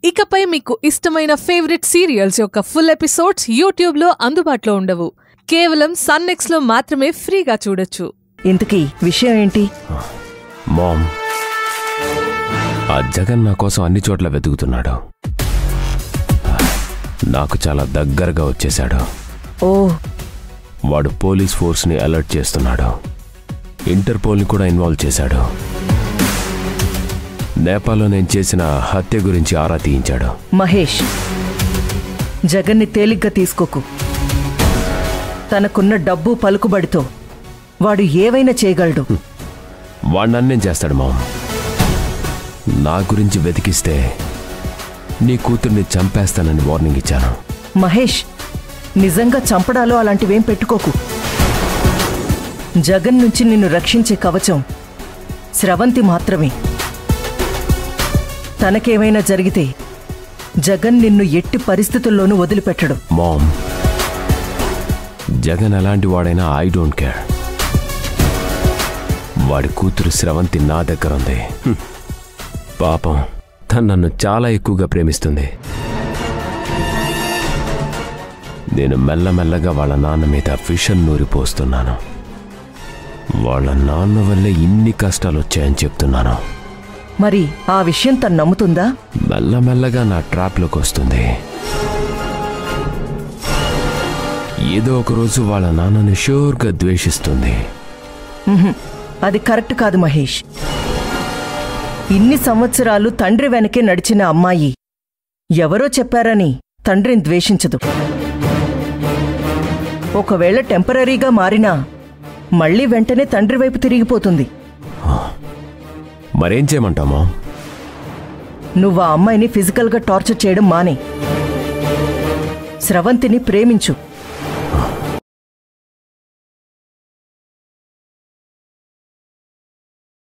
ఇకపై మీకు ఇష్టమైన ఫేవరెట్ సీరియల్స్ యొక్క ఫుల్ ఎపిసోడ్స్ యూట్యూబ్లో అందుబాటులో ఉండవు. కేవలం సన్నెక్స్లో మాత్రమే ఫ్రీగా చూడొచ్చు. ఇంతకీ విషయం ఏంటి? మామ్, ఆ జగన్ నా కోసం అన్ని చోట్ల వెతుకుతున్నాడు. నాకు చాలా దగ్గరగా వచ్చేశాడు. ఓ, వాడు పోలీస్ ఫోర్స్ని అలర్ట్ చేస్తున్నాడు. ఇంటర్పోల్ని కూడా ఇన్వాల్వ్ చేశాడు. నేపాల్లో నేను చేసిన హత్య గురించి ఆరా తీయించాడు. మహేష్, జగన్ని తేలిగ్గా తీసుకోకు. తనకున్న డబ్బు పలుకుబడితో వాడు ఏవైనా చేయగలడు. వాడు నన్నేం చేస్తాడు మామ్? నా గురించి వెతికిస్తే నీ కూతుర్ని చంపేస్తానని వార్నింగ్ ఇచ్చాను. మహేష్, నిజంగా చంపడాలో అలాంటివేం పెట్టుకోకు. జగన్ నుంచి నిన్ను రక్షించే కవచం స్రవంతి మాత్రమే. తనకేమైనా జరిగితే జగన్ నిన్ను ఎట్టి పరిస్థితుల్లోనూ వదిలిపెట్టడు. మామ్, జగన్ ఎలాంటి వాడైనా ఐ డోంట్ కేర్. వాడి కూతురు స్రవంతి నా దగ్గర ఉంది. పాపం, తను నన్ను చాలా ఎక్కువగా ప్రేమిస్తుంది. నేను మెల్లమెల్లగా వాళ్ళ నాన్న మీద ఫిషన్ నూరిపోస్తున్నాను. వాళ్ళ నాన్న వల్లే ఇన్ని కష్టాలు వచ్చాయని చెప్తున్నాను. మరి ఆ విషయం తను నమ్ముతుందా? మెల్లమెల్లగా నా ట్రాప్లోకి వస్తుంది. ఏదో ఒకరోజు వాళ్ళ నాన్నని షూర్గా ద్వేషిస్తుంది. అది కరెక్ట్ కాదు మహేష్. ఇన్ని సంవత్సరాలు తండ్రి వెనకే నడిచిన అమ్మాయి ఎవరో చెప్పారని తండ్రిని ద్వేషించదు. ఒకవేళ టెంపరరీగా మారినా మళ్లీ వెంటనే తండ్రి వైపు తిరిగిపోతుంది. మరేం చేయమంటామా? నువ్వు ఆ అమ్మాయిని ఫిజికల్గా టార్చర్ చేయడం మానే. స్రవంతిని ప్రేమించు.